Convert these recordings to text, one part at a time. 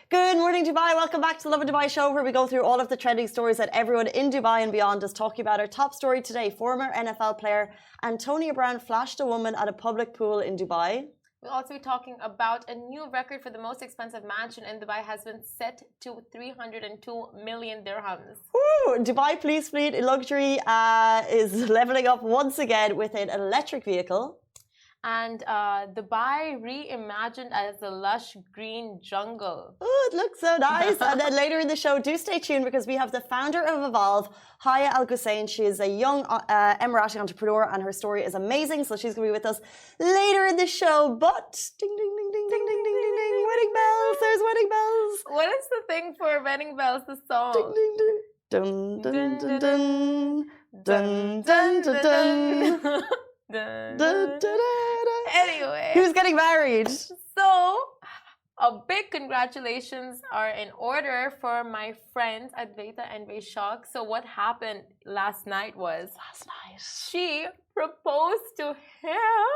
Good morning, Dubai. Welcome back to the Lovin Dubai show, where we go through all of the trending stories that everyone in Dubai and beyond is talking about. Our top story today, former NFL player Antonio Brown flashed a woman at a public pool in Dubai. We'll also be talking about a new record for the most expensive mansion in Dubai has been set to 302 million dirhams. Woo! Dubai Police Fleet in luxury is leveling up once again with an electric vehicle. And Dubai reimagined as a lush green jungle. Oh, it looks so nice. And then later in the show, do stay tuned because we have the founder of Evolve, Haya Gussain. She is a young Emirati entrepreneur and her story is amazing. So she's going to be with us later in the show. But ding, ding, ding, ding, ding, ding, ding, ding, ding. Wedding bells. There's wedding bells. What is the thing for wedding bells, the song? Ding, ding, ding. Dun, dun, dun, dun. Dun, dun, dun, dun. Anyway, who's getting married? So, a big congratulations are in order for my friends Advaita and Vaishak. So, what happened last night was she proposed to him.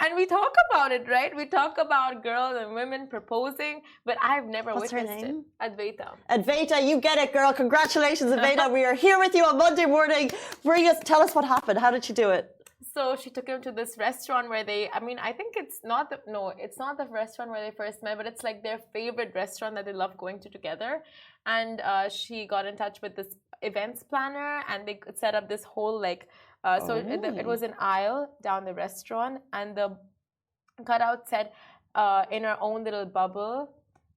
And we talk about it, right? We talk about girls and women proposing, but I've never witnessed it. Advaita. Advaita, you get it, girl. Congratulations, Advaita. We are here with you on Monday morning. Tell us what happened. How did she do it? So she took him to this restaurant where I think it's not the restaurant where they first met, but it's like their favorite restaurant that they love going to together. And she got in touch with this events planner and they set up this whole it was an aisle down the restaurant and the cutout said in her own little bubble.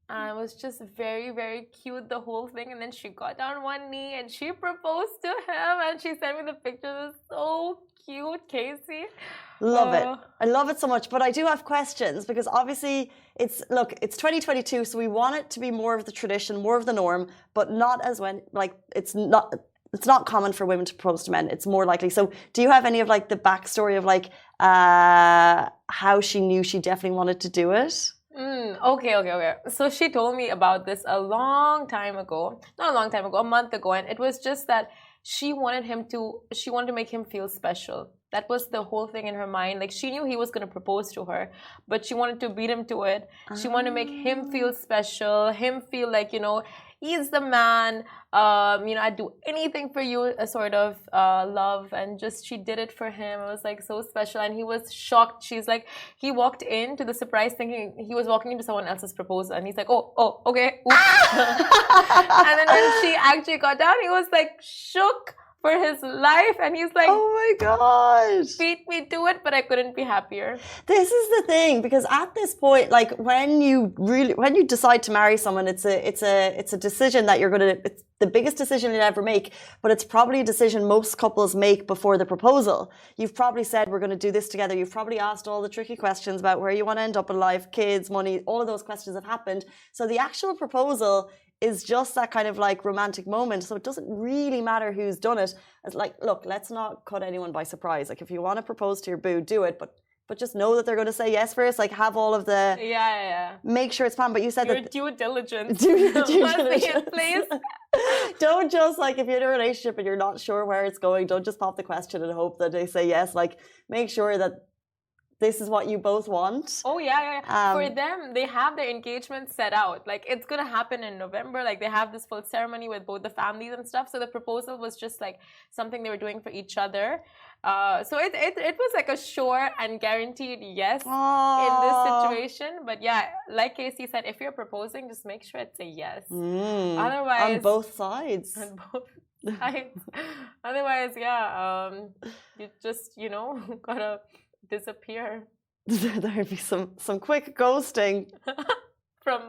And it was just very, very cute, the whole thing. And then she got down one knee and she proposed to him. And she sent me the pictures. It was so cute, Casey. Love it. I love it so much. But I do have questions because obviously it's 2022. So we want it to be more of the tradition, more of the norm, but not as when, it's not common for women to propose to men. It's more likely. So do you have any of the backstory of how she knew she definitely wanted to do it? Okay. So she told me about this a long time ago. Not a long time ago, a month ago. And it was just that she wanted to make him feel special. That was the whole thing in her mind. Like she knew he was going to propose to her, but she wanted to beat him to it. She wanted to make him feel special, him feel like, he's the man, I'd do anything for you, a sort of love. And just, she did it for him. It was so special. And he was shocked. She's like, he walked into the surprise thinking he was walking into someone else's proposal. And he's like, oh, okay. And then when she actually got down, he was shook for his life. And he's like, oh my God, beat me to it, but I couldn't be happier. This is the thing, because at this point, when you decide to marry someone, it's a decision that it's the biggest decision you'll ever make, but it's probably a decision most couples make before the proposal. You've probably said, we're going to do this together. You've probably asked all the tricky questions about where you want to end up in life, kids, money, all of those questions have happened. So the actual proposal is just that kind of romantic moment. So it doesn't really matter who's done it. It's look, let's not cut anyone by surprise. If you want to propose to your boo, do it. But just know that they're going to say yes first. Have all of the... Yeah. Make sure it's planned. But you said your that... due diligence. Due diligence. In place. Don't just, if you're in a relationship and you're not sure where it's going, don't just pop the question and hope that they say yes. Make sure that this is what you both want. Oh, yeah. For them, they have their engagement set out. It's going to happen in November. They have this full ceremony with both the families and stuff. So the proposal was just something they were doing for each other. So it was a sure and guaranteed yes in this situation. But yeah, like Casey said, if you're proposing, just make sure it's a yes. Otherwise... On both sides. On both sides. Otherwise, yeah, you just, gotta... disappear. There'd be some quick ghosting. From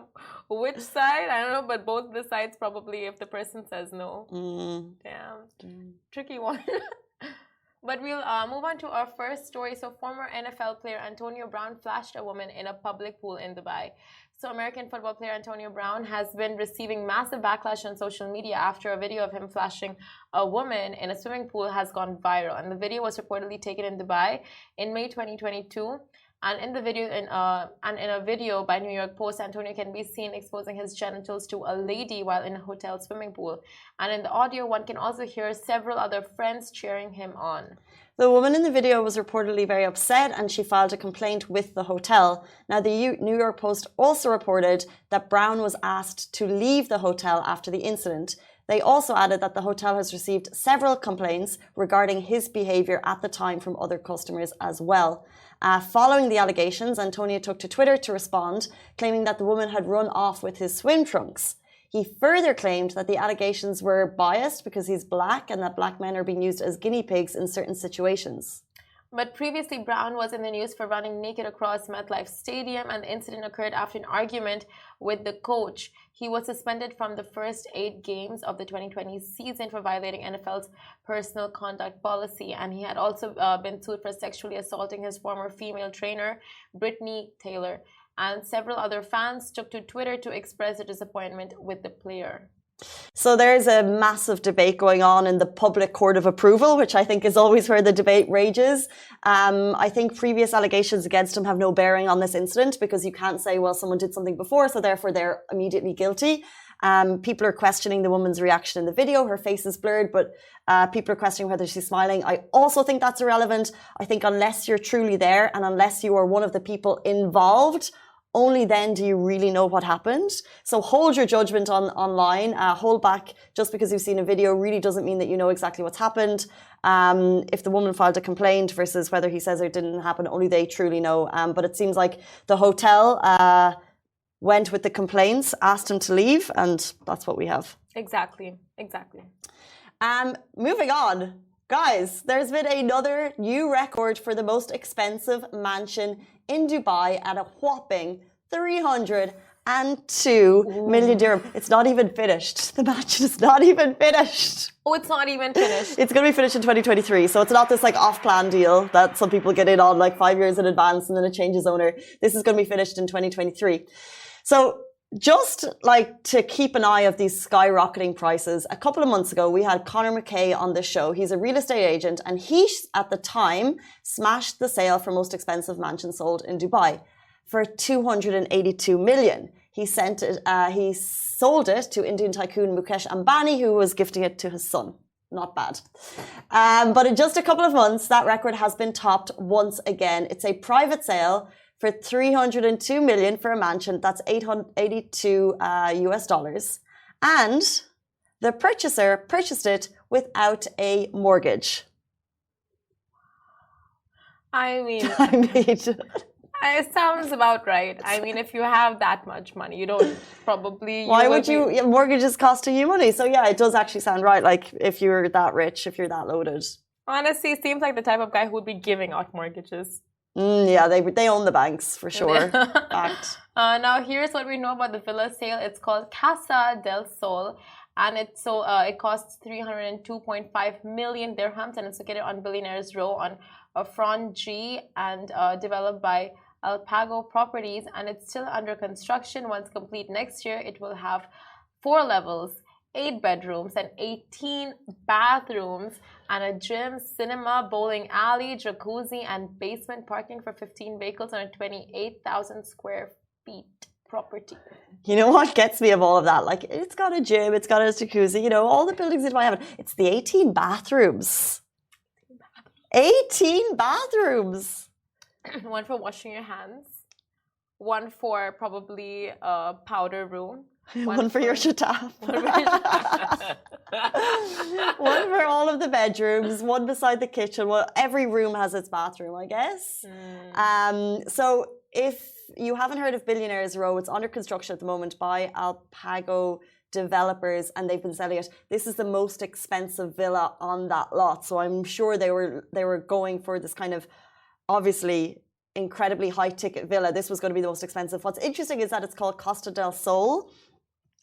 which side? I don't know, but both the sides probably if the person says no. Damn. Tricky one. But we'll move on to our first story. So former NFL player Antonio Brown flashed a woman in a public pool in Dubai. So American football player Antonio Brown has been receiving massive backlash on social media after a video of him flashing a woman in a swimming pool has gone viral. And the video was reportedly taken in Dubai in May 2022. And in a video by New York Post, Antonio can be seen exposing his genitals to a lady while in a hotel swimming pool. And in the audio, one can also hear several other friends cheering him on. The woman in the video was reportedly very upset and she filed a complaint with the hotel. Now, the New York Post also reported that Brown was asked to leave the hotel after the incident. They also added that the hotel has received several complaints regarding his behaviour at the time from other customers as well. Following the allegations, Antonio took to Twitter to respond, claiming that the woman had run off with his swim trunks. He further claimed that the allegations were biased because he's black and that black men are being used as guinea pigs in certain situations. But previously, Brown was in the news for running naked across MetLife Stadium, and the incident occurred after an argument with the coach. He was suspended from the first 8 games of the 2020 season for violating NFL's personal conduct policy, and he had also been sued for sexually assaulting his former female trainer, Brittany Taylor. And several other fans took to Twitter to express their disappointment with the player. So there's a massive debate going on in the public court of approval, which I think is always where the debate rages. I think previous allegations against him have no bearing on this incident because you can't say, well, someone did something before, so therefore they're immediately guilty. People are questioning the woman's reaction in the video. Her face is blurred, but people are questioning whether she's smiling. I also think that's irrelevant. I think unless you're truly there and unless you are one of the people involved, only then do you really know what happened. So hold your judgment online. Hold back. Just because you've seen a video really doesn't mean that you know exactly what's happened. If the woman filed a complaint versus whether he says it didn't happen, only they truly know. But it seems like the hotel went with the complaints, asked him to leave, and that's what we have. Exactly. Moving on. Guys, there's been another new record for the most expensive mansion in Dubai at a whopping 302 million dirham. It's not even finished. The mansion is not even finished. Oh, it's not even finished. It's going to be finished in 2023. So it's not this like off-plan deal that some people get in on like 5 years in advance and then it changes owner. This is going to be finished in 2023. So just like to keep an eye of these skyrocketing prices, a couple of months ago, we had Conor McKay on the show. He's a real estate agent and he, at the time, smashed the sale for most expensive mansion sold in Dubai for 282 million. He sold it to Indian tycoon Mukesh Ambani, who was gifting it to his son. Not bad. But in just a couple of months, that record has been topped once again. It's a private sale for 302 million for a mansion. That's $882 US. And the purchaser purchased it without a mortgage. I mean, it sounds about right. I mean, if you have that much money, you don't probably... Why would you... Mortgages costing you money. So yeah, it does actually sound right. Like if you're that rich, if you're that loaded. Honestly, it seems like the type of guy who would be giving out mortgages. Yeah, they own the banks for sure. Fact. Now here's what we know about the villa sale. It's called Casa del Sol, and it costs 302.5 million dirhams, and it's located on Billionaires Row on Front G, and developed by Alpago Properties, and it's still under construction. Once complete next year, it will have 4 levels, 8 bedrooms and 18 bathrooms, and a gym, cinema, bowling alley, jacuzzi, and basement parking for 15 vehicles on a 28,000 square feet property. You know what gets me of all of that? Like, it's got a gym, it's got a jacuzzi, you know, all the buildings in my have it. It's the 18 bathrooms. 18 bathrooms! One for washing your hands, one for probably a powder room. One for your shataf. One for all of the bedrooms, one beside the kitchen. Well, every room has its bathroom, I guess. So if you haven't heard of Billionaires Row, it's under construction at the moment by Alpago developers, and they've been selling it. This is the most expensive villa on that lot. So I'm sure they were going for this kind of obviously incredibly high ticket villa. This was going to be the most expensive. What's interesting is that it's called Costa del Sol,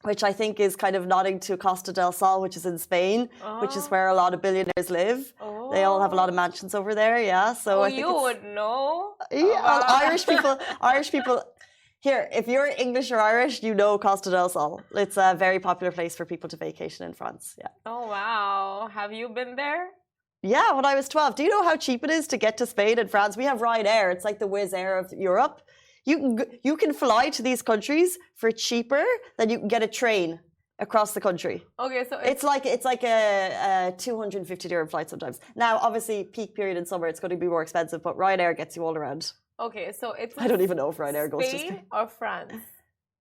which I think is kind of nodding to Costa del Sol, which is in Spain, which is where a lot of billionaires live. They all have a lot of mansions over there, yeah. So I think you would know. Yeah, Irish people. Here, if you're English or Irish, you know Costa del Sol. It's a very popular place for people to vacation in France. Yeah. Oh wow! Have you been there? Yeah, when I was 12. Do you know how cheap it is to get to Spain and France? We have Ryanair. It's like the Wizz Air of Europe. You can fly to these countries for cheaper than you can get a train. across the country. Okay, so It's like a 250 dirham flight sometimes. Now, obviously, peak period in summer, it's going to be more expensive, but Ryanair gets you all around. okay, so it's I don't even know if Ryanair goes to Spain or France?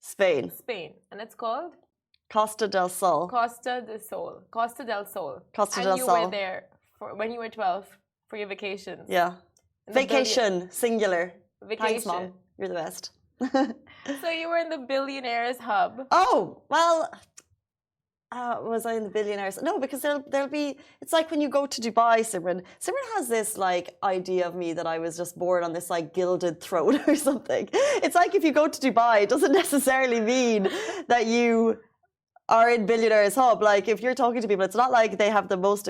Spain. Spain, and it's called Costa del Sol. Costa del Sol. Costa del Sol. Costa and del you Sol. were there when you were 12 for your vacations. Yeah. In the Vacation, singular. Vacation. Thanks, Mom. You're the best. So you were in the billionaires hub. Oh, well, was I in the billionaires? No, because there'll be, it's like when you go to Dubai, Simran. Simran has this like idea of me that I was just born on this like gilded throne or something. It's like if you go to Dubai, it doesn't necessarily mean that you are in billionaires hub. Like if you're talking to people, it's not like they have the most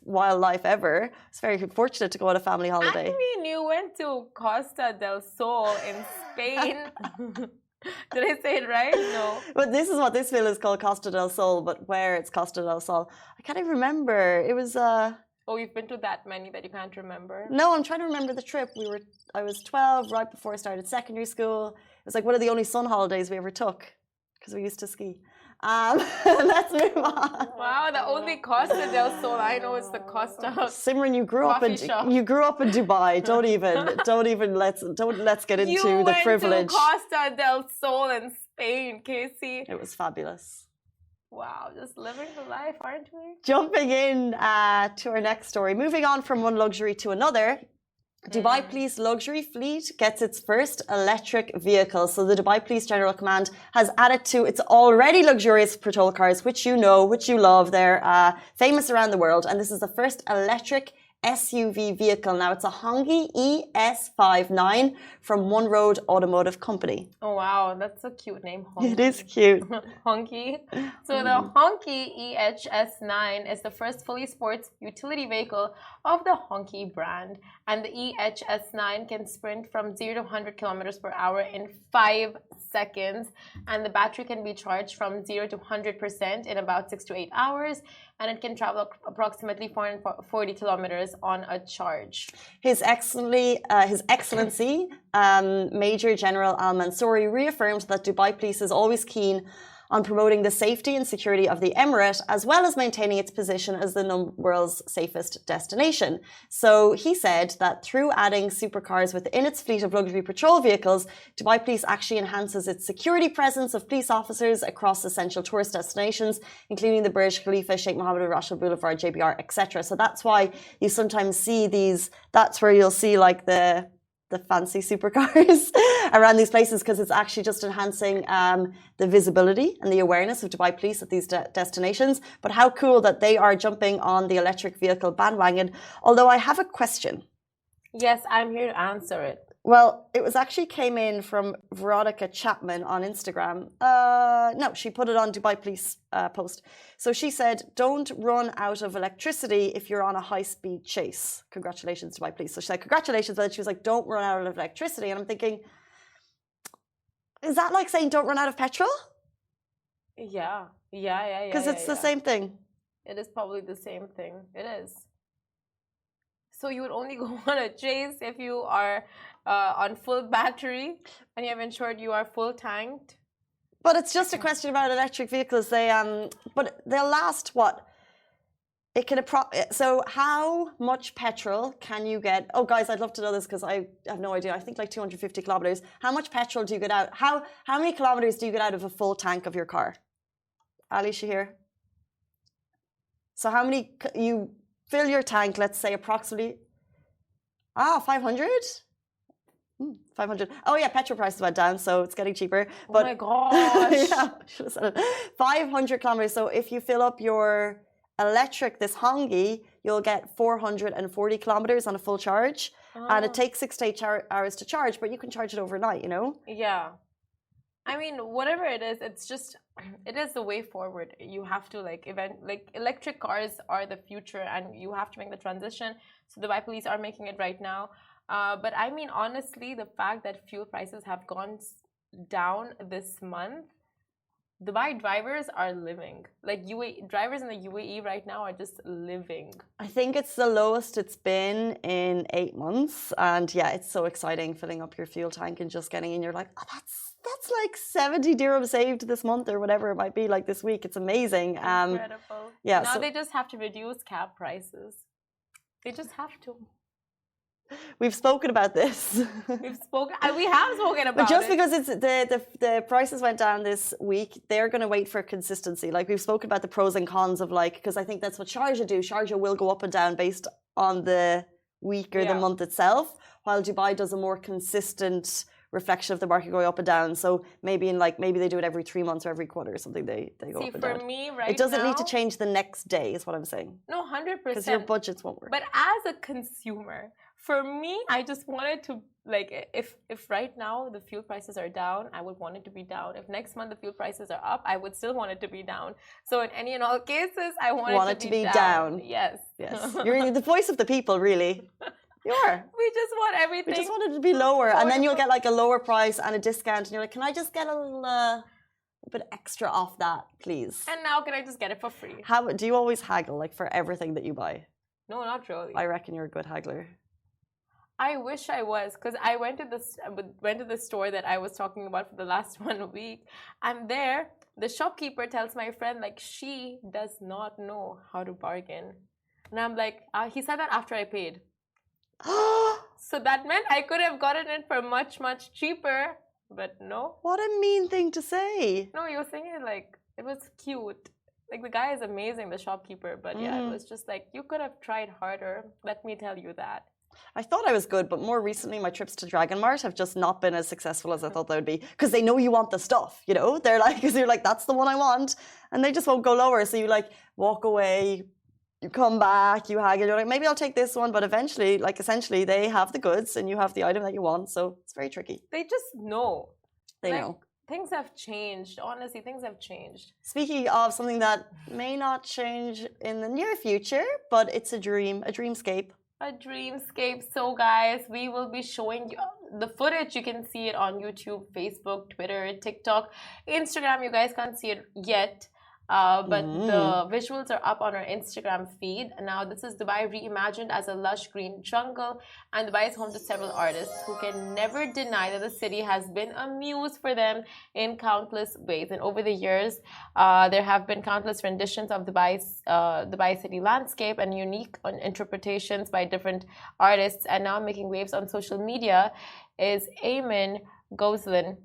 wildlife ever. It's very fortunate to go on a family holiday. I mean, you went to Costa del Sol in Spain. Did I say it right? No. But this is what this villa is called, Costa del Sol. But where it's Costa del Sol, I can't even remember. It was. Oh, you've been to that many that you can't remember? No, I'm trying to remember the trip. I was 12, right before I started secondary school. It was like one of the only sun holidays we ever took because we used to ski. Let's move on. Wow, the only Costa del Sol I know is the Costa. Simran, you grew up in Dubai. Don't let's get into the privilege. You went to Costa del Sol in Spain, Casey. It was fabulous. Wow, just living the life, aren't we? Jumping in to our next story. Moving on from one luxury to another. Dubai Police luxury fleet gets its first electric vehicle. So the Dubai Police General Command has added to its already luxurious patrol cars, which you know, which you love. They're famous around the world. And this is the first electric SUV vehicle. Now it's a Hongi ES59 from One Road Automotive Company. Oh wow, that's a cute name. Hongi. It is cute. Honki. So the Honki EHS9 is the first fully sports utility vehicle of the Honki brand, and the EHS9 can sprint from 0 to 100 kilometers per hour in 5 seconds, and the battery can be charged from 0 to 100% in about 6 to 8 hours, and it can travel approximately 440 kilometers on a charge. His Excellency, Major General Al Mansouri, reaffirmed that Dubai Police is always keen on promoting the safety and security of the Emirate, as well as maintaining its position as the world's safest destination. So he said that through adding supercars within its fleet of luxury patrol vehicles, Dubai Police actually enhances its security presence of police officers across essential tourist destinations, including the Burj Khalifa, Sheikh Mohammed bin Rashid Boulevard, JBR, etc. So that's why you sometimes see these, that's where you'll see like the fancy supercars around these places, because it's actually just enhancing the visibility and the awareness of Dubai Police at these destinations. But how cool that they are jumping on the electric vehicle bandwagon. Although I have a question. Yes, I'm here to answer it. Well, it was actually came in from Veronica Chapman on Instagram. No, she put it on Dubai Police post. So she said, don't run out of electricity if you're on a high-speed chase. Congratulations, Dubai Police. So she said, congratulations. But she was like, don't run out of electricity. And I'm thinking, is that like saying don't run out of petrol? Yeah. Because it's the same thing. It is probably the same thing. It is. So you would only go on a chase if you are on full battery and you have ensured you are full tanked. But it's just a question about electric vehicles. But they'll last what? It can so how much petrol can you get? Oh, guys, I'd love to know this because I have no idea. I think like 250 kilometers. How much petrol do you get out? How many kilometers do you get out of a full tank of your car? Ali Shahir. So how many you fill your tank? Let's say approximately 500. 500. Oh yeah, petrol prices went down, so it's getting cheaper. But, oh my gosh! Yeah, should have said it. 500 kilometers. So if you fill up your electric, this Hongi, you'll get 440 kilometers on a full charge, and it takes 6 to 8 hours to charge. But you can charge it overnight, you know. Yeah, I mean, whatever it is, it is the way forward. You have to electric cars are the future, and you have to make the transition. So the Dubai Police are making it right now. But I mean, honestly, the fact that fuel prices have gone down this month, Dubai drivers are living. Like drivers in the UAE right now are just living. I think it's the lowest it's been in 8 months. And yeah, it's so exciting filling up your fuel tank and just getting in. You're like, oh, that's like 70 dirham saved this month or whatever it might be, like this week. It's amazing. Incredible. Yeah. Now they just have to reduce cab prices. They just have to. We've spoken about this. We have spoken about But just it. because it's the prices went down this week, they're going to wait for consistency. Like we've spoken about the pros and cons of like, because I think that's what Sharjah do. Sharjah will go up and down based on the week or the month itself, while Dubai does a more consistent reflection of the market going up and down. So maybe maybe they do it every 3 months or every quarter or something. They go up and down. For me, right it doesn't need to change the next day, is what I'm saying. No, 100%. Because your budgets won't work. But as a consumer, for me, I just wanted to like if right now the fuel prices are down, I would want it to be down. If next month the fuel prices are up, I would still want it to be down. So in any and all cases, I want it to be down. Yes. Yes. You're the voice of the people, really. You are. We just want everything. We just want it to be lower, and then you'll get like a lower price and a discount, and you're like, "Can I just get a little bit extra off that, please?" And now, can I just get it for free? How do you always haggle, like for everything that you buy? No, not really. I reckon you're a good haggler. I wish I was, because I went to the store that I was talking about for the last 1 week, and there the shopkeeper tells my friend like she does not know how to bargain, and I'm like, he said that after I paid. So that meant I could have gotten it for much, much cheaper, but no. What a mean thing to say. No, you were saying it like it was cute. Like the guy is amazing, the shopkeeper, but yeah, it was just like you could have tried harder. Let me tell you that. I thought I was good, but more recently my trips to Dragon Mart have just not been as successful as I thought they would be. Because they know you want the stuff, you know? They're like, because you're like, that's the one I want. And they just won't go lower. So you like walk away, you come back, you haggle, you're like, maybe I'll take this one. But eventually, like essentially, they have the goods and you have the item that you want. So it's very tricky. They just know. They know. Things have changed. Honestly, things have changed. Speaking of something that may not change in the near future, but it's a dream, a dreamscape. A dreamscape. So guys, we will be showing you the footage. You can see it on YouTube, Facebook, Twitter, TikTok, Instagram. You guys can't see it yet, but the visuals are up on our Instagram feed. Now this is Dubai reimagined as a lush green jungle, and Dubai is home to several artists who can never deny that the city has been a muse for them in countless ways. And over the years, there have been countless renditions of Dubai city landscape and unique interpretations by different artists. And now making waves on social media is Gussain,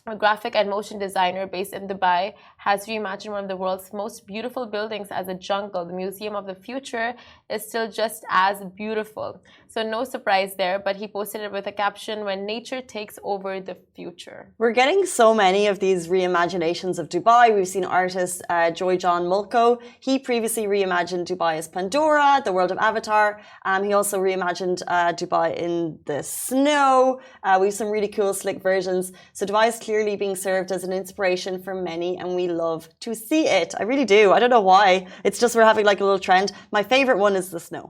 a graphic and motion designer based in Dubai, has reimagined one of the world's most beautiful buildings as a jungle. The Museum of the Future is still just as beautiful. So no surprise there, but he posted it with a caption, "When nature takes over the future." We're getting so many of these reimaginations of Dubai. We've seen artist Joy John Mulco. He previously reimagined Dubai as Pandora, the world of Avatar. He also reimagined Dubai in the snow. We have some really cool, slick versions. So Dubai is clearly being served as an inspiration for many, and we love to see it. I really do. I don't know why. It's just we're having like a little trend. My favorite one is the snow.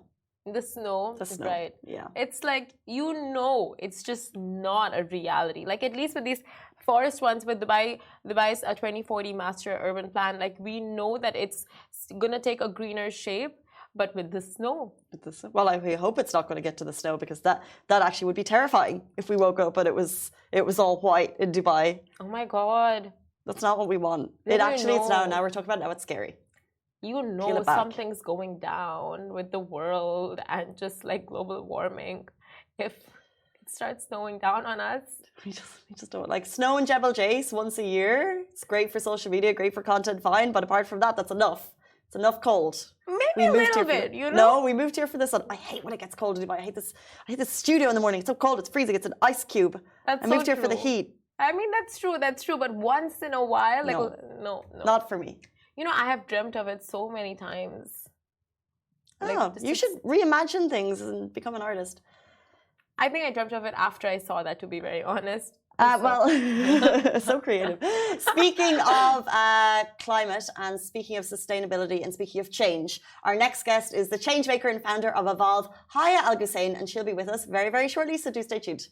The snow, right? Yeah. It's like, it's just not a reality. Like at least with these forest ones, with Dubai's 2040 master urban plan, like we know that it's gonna take a greener shape. But with the snow, well, I hope it's not going to get to the snow, because that actually would be terrifying if we woke up and it was all white in Dubai. Oh my God, that's not what we want. It's now. Now we're talking about it. Now it's scary. You know something's going down with the world and just like global warming. If it starts snowing down on us, we just don't like snow in Jebel Jais once a year. It's great for social media, great for content, fine. But apart from that, that's enough. It's enough cold. Maybe a little bit, you know? No, we moved here for this one. I hate when it gets cold in Dubai. I hate this studio in the morning. It's so cold, it's freezing. It's an ice cube. I moved here for the heat. I mean, that's true. But once in a while, like, no. Not for me. You know, I have dreamt of it so many times. You should reimagine things and become an artist. I think I dreamt of it after I saw that, to be very honest. Well, so creative. Speaking of climate and speaking of sustainability and speaking of change, our next guest is the change maker and founder of Evolve, Haya Al Gussain, and she'll be with us very, very shortly, so do stay tuned.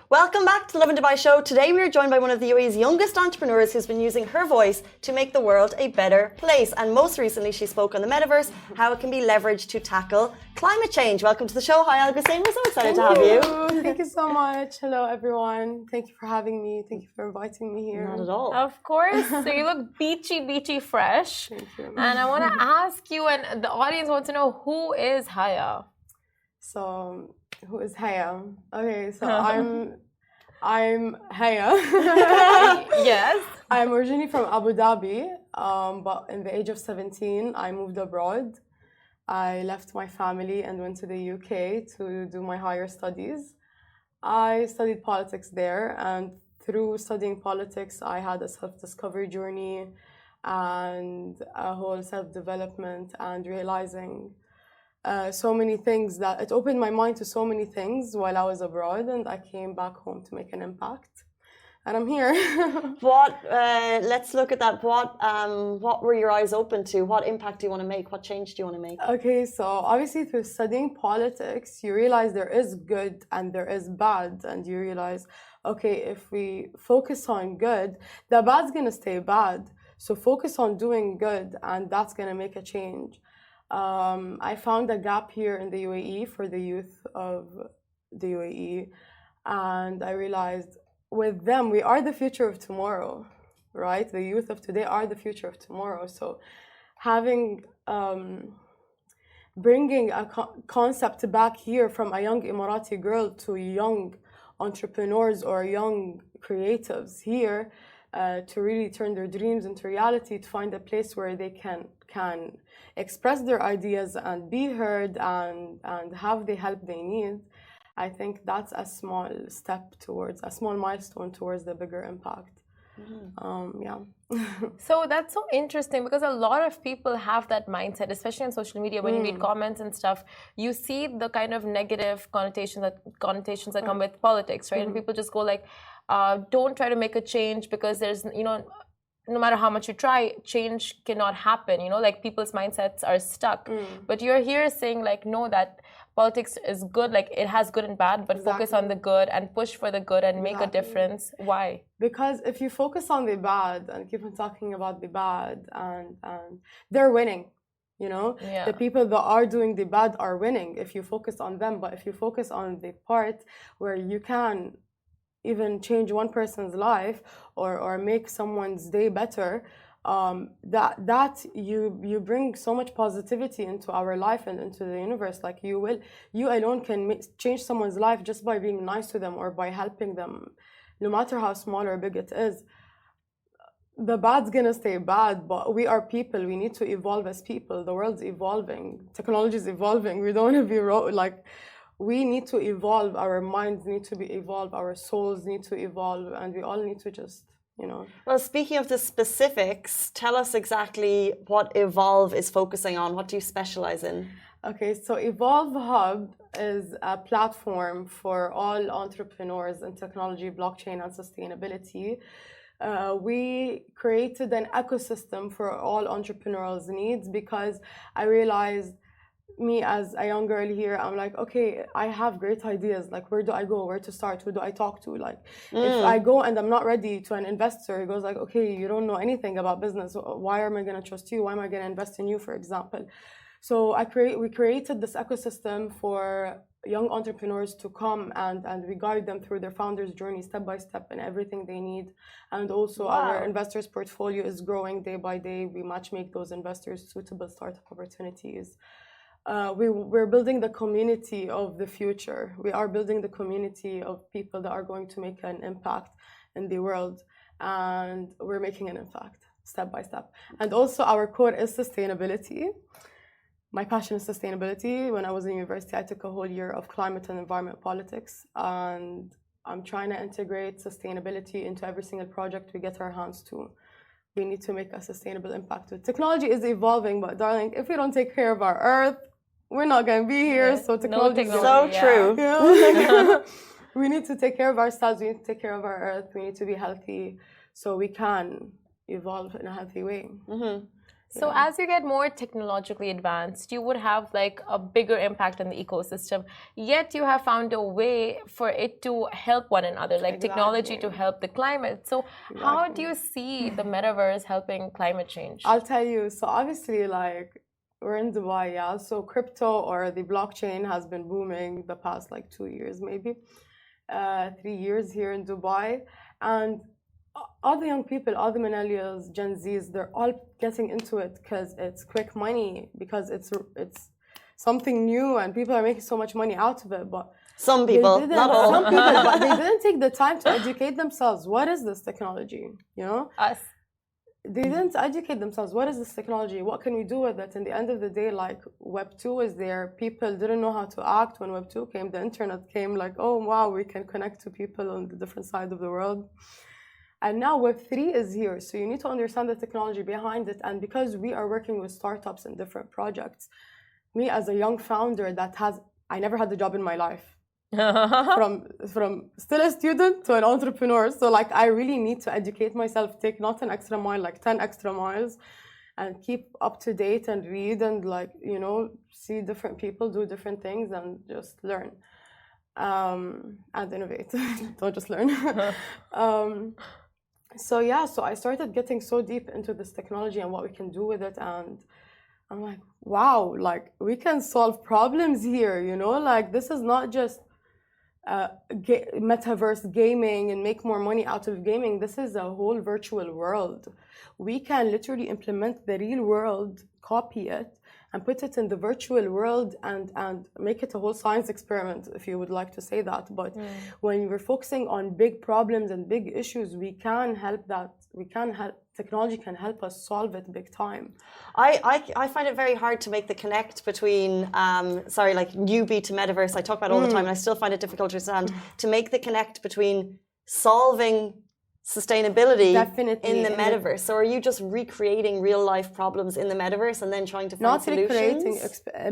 Welcome back to Lovin Dubai Show. Today we are joined by one of the UAE's youngest entrepreneurs who's been using her voice to make the world a better place. And most recently she spoke on the metaverse, how it can be leveraged to tackle climate change. Welcome to the show, Haya. Gussain, we're so excited to have you. Thank you so much. Hello everyone. Thank you for having me. Thank you for inviting me here. Not at all. Of course. So you look beachy fresh. Thank you. And I want to ask you, and the audience wants to know, who is Haya? So, who is Haya? Okay, so I'm Haya. Yes. I'm originally from Abu Dhabi, but in the age of 17, I moved abroad. I left my family and went to the UK to do my higher studies. I studied politics there, and through studying politics, I had a self-discovery journey and a whole self-development and realizing so many things that it opened my mind to so many things while I was abroad, and I came back home to make an impact. And I'm here. Let's look at that. What were your eyes open to? What impact do you want to make? What change do you want to make? Okay, so obviously through studying politics, you realize there is good and there is bad. And you realize, okay, if we focus on good, the bad's going to stay bad. So focus on doing good, and that's going to make a change. I found a gap here in the UAE for the youth of the UAE. And I realized with them, we are the future of tomorrow, right? The youth of today are the future of tomorrow. So having, bringing a concept back here from a young Emirati girl to young entrepreneurs or young creatives here to really turn their dreams into reality, to find a place where they can express their ideas and be heard and have the help they need. I think that's a small step towards, a small milestone towards the bigger impact. Yeah. So that's so interesting, because a lot of people have that mindset, especially on social media. When you read comments and stuff, you see the kind of negative connotations that come with politics, right? And people just go like, don't try to make a change because there's, no matter how much you try, change cannot happen. Like people's mindsets are stuck. But you're here saying like, no, that politics is good, like it has good and bad, but focus on the good and push for the good and make a difference. Why? Because if you focus on the bad and keep on talking about the bad, and they're winning, the people that are doing the bad are winning if you focus on them. But if you focus on the part where you can even change one person's life or make someone's day better, that you bring so much positivity into our life and into the universe. Like you alone can change someone's life just by being nice to them or by helping them, no matter how small or big it is. The bad's gonna stay bad, but we are people. We need to evolve as people. The world's evolving, technology is evolving. We don't want to be we need to evolve. Our minds need to be evolved. Our souls need to evolve, and we all need to just. Well, speaking of the specifics, tell us exactly what Evolve is focusing on. What do you specialize in? Okay, so Evolve Hub is a platform for all entrepreneurs in technology, blockchain, and sustainability. We created an ecosystem for all entrepreneurial needs because I realized, me as a young girl here, I'm like, okay, I have great ideas. Like, where do I go? Where to start? Who do I talk to? Like, if I go and I'm not ready to an investor, he goes like, okay, you don't know anything about business. Why am I going to trust you? Why am I going to invest in you, for example? So we created this ecosystem for young entrepreneurs to come and we guide them through their founder's journey step by step and everything they need. And also our investors' portfolio is growing day by day. We matchmake those investors suitable startup opportunities. We're building the community of the future. We are building the community of people that are going to make an impact in the world. And we're making an impact step by step. And also our core is sustainability. My passion is sustainability. When I was in university, I took a whole year of climate and environment politics. And I'm trying to integrate sustainability into every single project we get our hands to. We need to make a sustainable impact. Technology is evolving, but darling, if we don't take care of our earth, we're not going to be here. So technology is so true. We need to take care of ourselves. We need to take care of our earth. We need to be healthy so we can evolve in a healthy way. So as you get more technologically advanced, you would have like a bigger impact on the ecosystem. Yet you have found a way for it to help one another, like technology to help the climate. So how do you see the metaverse helping climate change? I'll tell you. So obviously, like, we're in Dubai, yeah. So crypto or the blockchain has been booming the past like 2 years, maybe 3 years here in Dubai, and all the young people, all the millennials, Gen Zs, they're all getting into it because it's quick money, because it's something new, and people are making so much money out of it. But some people, not all. Some people, but they didn't take the time to educate themselves. What is this technology? You know, Us. they didn't educate themselves. What is this technology? What can we do with it? In the end of the day, like, Web 2 is there. People didn't know how to act when Web 2 came. The internet came, like, oh wow, we can connect to people on the different sides of the world. And now Web 3 is here. So you need to understand the technology behind it. And because we are working with startups and different projects, me as a young founder I never had a job in my life. From still a student to an entrepreneur. So like, I really need to educate myself, take not an extra mile, like 10 extra miles, and keep up to date and read and, like, you know, see different people do different things and just learn. And innovate. Don't just learn. So I started getting so deep into this technology and what we can do with it, and I'm like, wow, like, we can solve problems here, you know, like, this is not just metaverse gaming and make more money out of gaming. This is a whole virtual world. We can literally implement the real world, copy it, and put it in the virtual world and make it a whole science experiment, if you would like to say that. But when we're focusing on big problems and big issues, we can help that. Technology can help us solve it big time. I find it very hard to make the connect between, like newbie to metaverse. I talk about it all the time, and I still find it difficult to understand, to make the connect between solving sustainability in the metaverse. So are you just recreating real life problems in the metaverse and then trying to find solutions? Not recreating,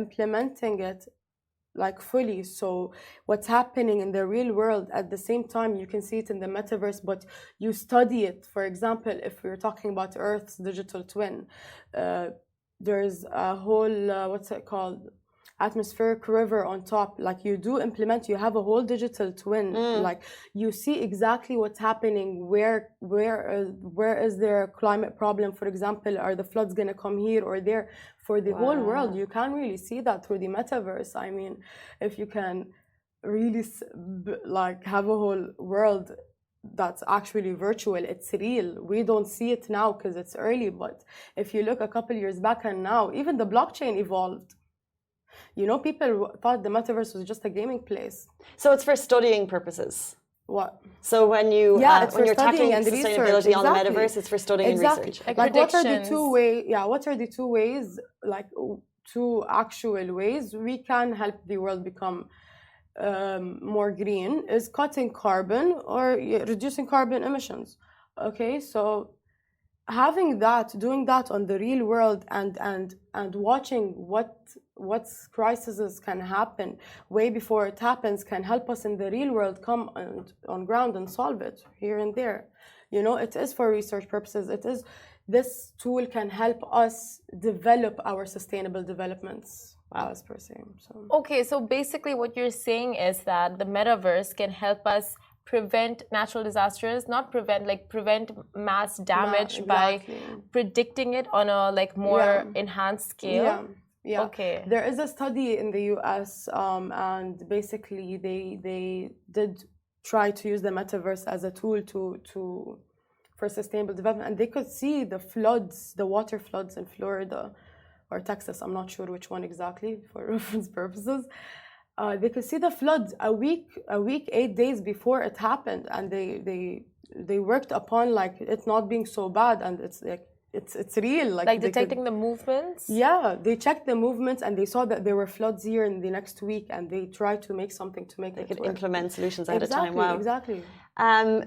implementing it like fully. So what's happening in the real world, at the same time you can see it in the metaverse, but you study it. For example, if we're talking about Earth's digital twin, there's a whole what's it called, atmospheric river on top. Like, you do implement, you have a whole digital twin. Like, you see exactly what's happening, where is there a climate problem, for example, are the floods going to come here or there. For the whole world, you can really see that through the metaverse. I mean, if you can really like have a whole world that's actually virtual, it's real. We don't see it now because it's early, but if you look a couple years back and now, even the blockchain evolved. You know, people thought the metaverse was just a gaming place. So it's for studying purposes. What? So when you're tackling sustainability on the metaverse, it's for studying and research. Like, what are the two ways? Yeah, what are the two ways? Like, two actual ways we can help the world become more green is cutting carbon or reducing carbon emissions. Okay, so doing that on the real world and watching what crises can happen way before it happens can help us in the real world come on ground and solve it here and there. You know, it is for research purposes. This tool can help us develop our sustainable developments as per se. Okay, so basically what you're saying is that the metaverse can help us prevent natural disasters, not prevent mass damage by predicting it on a more enhanced scale. Yeah. Okay. There is a study in the US, and basically they did try to use the metaverse as a tool for sustainable development, and they could see the water floods in Florida or Texas. I'm not sure which one exactly for reference purposes. They could see the floods a week, 8 days before it happened, and they worked upon like it not being so bad, and it's like it's real. Like detecting the movements. Yeah, they checked the movements and they saw that there were floods here in the next week, and they tried to make something to make they it could work. implement solutions ahead of time. Wow, exactly.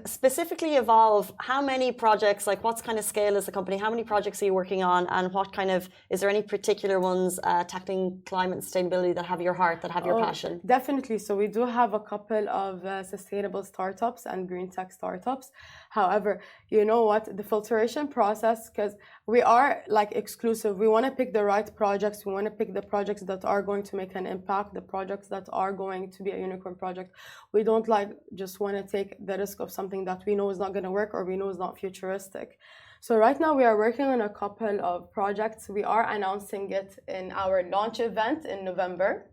Specifically, Evolve. How many projects? Like, what kind of scale is the company? How many projects are you working on? And what kind of is there any particular ones tackling climate and sustainability that have your heart, that have your passion? Definitely. So we do have a couple of sustainable startups and green tech startups. However, you know what? The filtration process, because we are like exclusive. We want to pick the right projects. We want to pick the projects that are going to make an impact, the projects that are going to be a unicorn project. We don't like just want to take the risk of something that we know is not going to work or we know is not futuristic. So right now we are working on a couple of projects. We are announcing it in our launch event in November.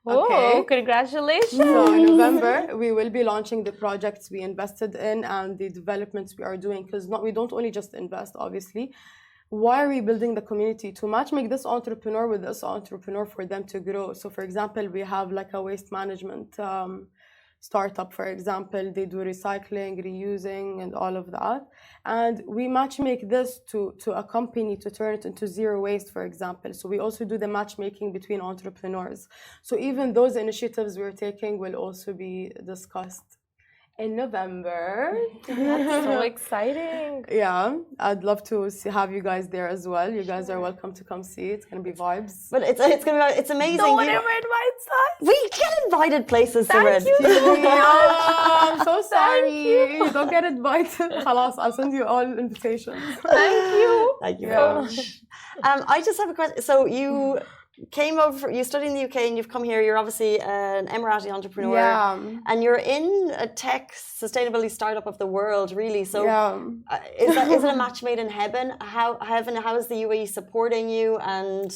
Oh, congratulations. So in November, we will be launching the projects we invested in and the developments we are doing. Because we don't only just invest, obviously. Why are we building the community? To matchmake this entrepreneur with this entrepreneur for them to grow. So for example, we have like a waste management startup, for example. They do recycling, reusing, and all of that. And we matchmake this to a company to turn it into zero waste, for example. So we also do the matchmaking between entrepreneurs. So even those initiatives we're taking will also be discussed in November. That's so exciting. Yeah, I'd love to have you guys there as well. You guys are welcome to come see. It's gonna be vibes. But it's amazing. No one ever invites us. We get invited places, Simran. I'm so sorry. You don't get invited. Khalas, I'll send you all invitations. Thank you. Thank you very much. I just have a question. So you came over, you studied in the UK and you've come here. You're obviously an Emirati entrepreneur. Yeah. And you're in a tech sustainability startup of the world, really. So is it a match made in heaven? How is the UAE supporting you? And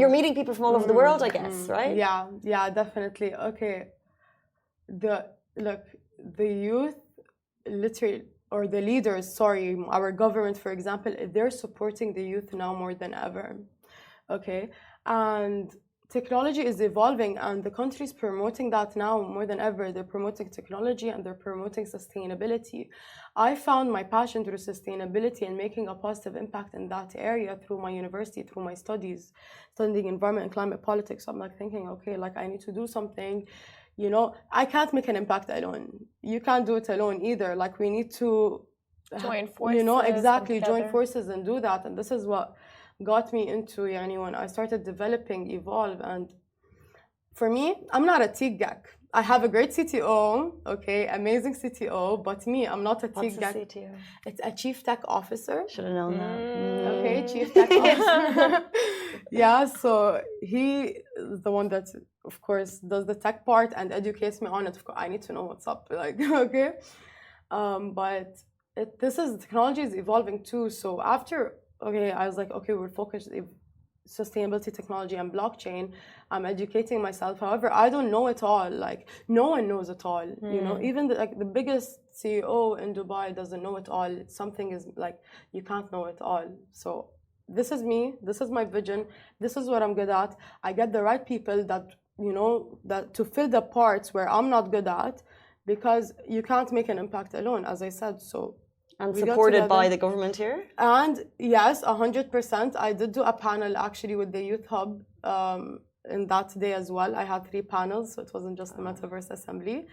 you're meeting people from all over the world, I guess, right? Yeah, definitely. Okay. The youth literally, or the leaders, sorry, our government, for example, they're supporting the youth now more than ever. Okay. And technology is evolving and the country is promoting that now more than ever. They're promoting technology and they're promoting sustainability. I found my passion through sustainability and making a positive impact in that area through my university, through my studies, studying environment and climate politics. I'm like thinking, okay, like I need to do something. You know, I can't make an impact alone. You can't do it alone either. Like we need to join forces. You know, exactly, join forces and do that. And this is what got me into when I started developing Evolve. And for me, I'm not a tech geek. I have a great CTO, okay, amazing CTO, but me, I'm not a tech geek. What's a CTO? It's a chief tech officer. Should have known that. Okay, chief tech officer. Yeah, so he is the one that, of course, does the tech part and educates me on it. Of course, I need to know what's up, like, okay. But technology is evolving too. So after, I was like, okay, we're focused sustainability, technology, and blockchain. I'm educating myself. However, I don't know it all. Like no one knows it all. You know, even the biggest CEO in Dubai doesn't know it all. Something is like you can't know it all. So this is me. This is my vision. This is what I'm good at. I get the right people that that to fill the parts where I'm not good at, because you can't make an impact alone, as I said. So. And supported by the government here? And yes, 100%. I did do a panel actually with the Youth Hub in that day as well. I had 3 panels, so it wasn't just the Metaverse Assembly.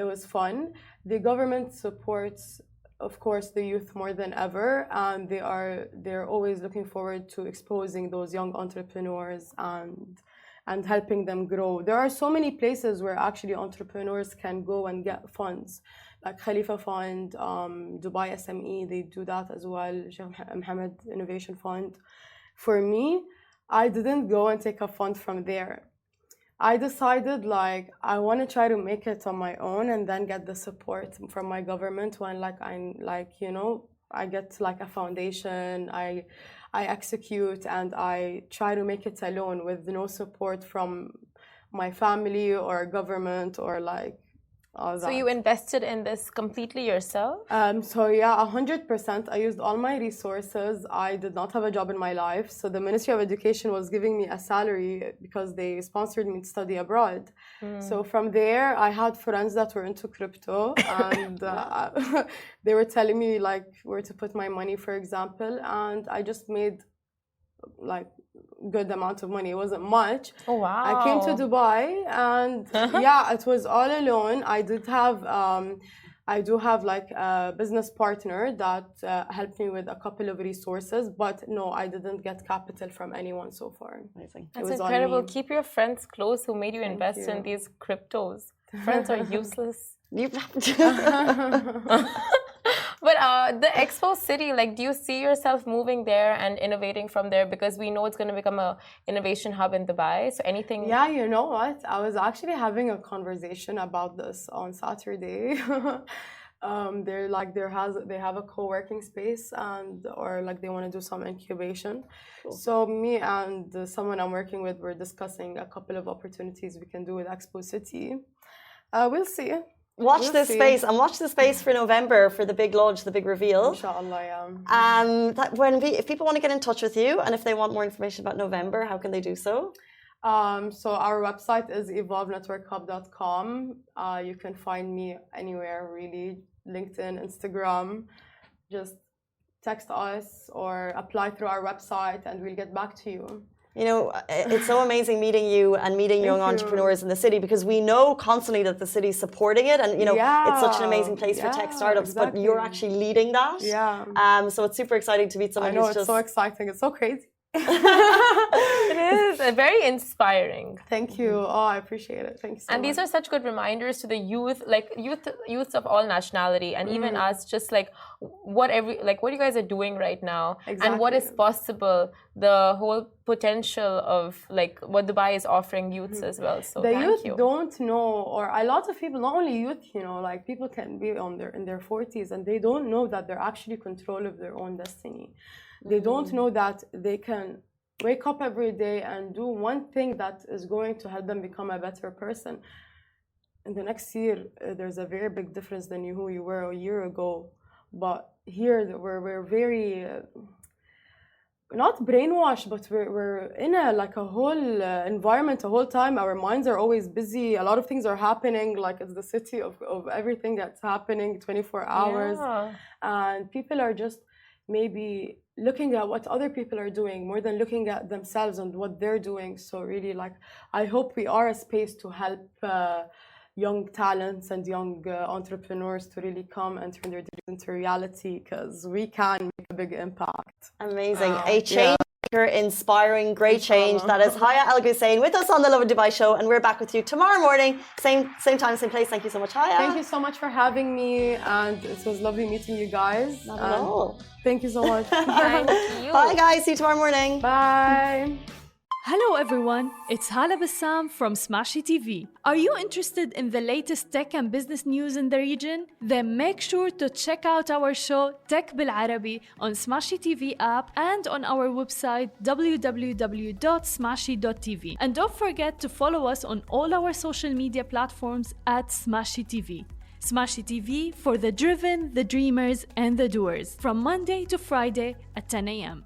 It was fun. The government supports, of course, the youth more than ever, and they're always looking forward to exposing those young entrepreneurs and helping them grow. There are so many places where actually entrepreneurs can go and get funds. Like Khalifa Fund, Dubai SME, they do that as well. Sheikh Mohammed Innovation Fund. For me, I didn't go and take a fund from there. I decided like I want to try to make it on my own and then get the support from my government when I get like a foundation, I execute and I try to make it alone with no support from my family or government or like. So you invested in this completely yourself? So yeah, 100%. I used all my resources. I did not have a job in my life. So the Ministry of Education was giving me a salary because they sponsored me to study abroad. So from there, I had friends that were into crypto and they were telling me like where to put my money, for example. And I just made like good amount of money. It wasn't much. Oh wow. I came to Dubai and yeah, it was all alone. I do have like a business partner that helped me with a couple of resources, but no, I didn't get capital from anyone so far. Amazing. That's incredible. Keep your friends close who made you invest in these cryptos. Friends are useless. You But the Expo City, like, do you see yourself moving there and innovating from there? Because we know it's going to become a innovation hub in Dubai. So anything? Yeah, you know what? I was actually having a conversation about this on Saturday. They have a co-working space or like they want to do some incubation. Cool. So me and someone I'm working with, we're discussing a couple of opportunities we can do with Expo City. We'll see. Watch this space and watch the space for November for the big launch, the big reveal. Inshallah, yeah. If people want to get in touch with you and if they want more information about November, how can they do so? So our website is evolvenetworkhub.com. You can find me anywhere really, LinkedIn, Instagram. Just text us or apply through our website and we'll get back to you. You know, it's so amazing meeting you and meeting young entrepreneurs in the city because we know constantly that the city's supporting it and, you know, it's such an amazing place for tech startups, but you're actually leading that. Yeah. So it's super exciting to meet someone I know, who's it's so exciting. It's so crazy. It is very inspiring. Thank you. Oh, I appreciate it. Thank you so much. And these are such good reminders to the youth, like youths of all nationality, and even us, just like what you guys are doing right now, and what is possible, the whole potential of like what Dubai is offering youths as well. So the youth don't know, or a lot of people, not only youth, you know, like people can be in their 40s and they don't know that they're actually control of their own destiny. They don't know that they can wake up every day and do one thing that is going to help them become a better person. In the next year, there's a very big difference than who you were a year ago. But here, we're very, not brainwashed, but we're in a whole environment the whole time. Our minds are always busy. A lot of things are happening, like it's the city of everything that's happening 24 hours. Yeah. And people are just maybe looking at what other people are doing more than looking at themselves and what they're doing. So really, like, I hope we are a space to help young talents and young entrepreneurs to really come and turn their dreams into reality because we can make a big impact. Amazing. A change maker, inspiring, great change. That is Haya Al Gussain with us on the Lovin Dubai show, and we're back with you tomorrow morning, same time, same place. Thank you so much, Haya. Thank you so much for having me, and it was lovely meeting you guys. Not at all. Thank you so much. Thank you. Bye, guys. See you tomorrow morning. Bye. Hello everyone, it's Hala Bassam from Smashy TV. Are you interested in the latest tech and business news in the region? Then make sure to check out our show Tech Bil Arabi on Smashy TV app and on our website www.smashy.tv. And don't forget to follow us on all our social media platforms at Smashy TV. Smashy TV for the driven, the dreamers and the doers from Monday to Friday at 10 a.m.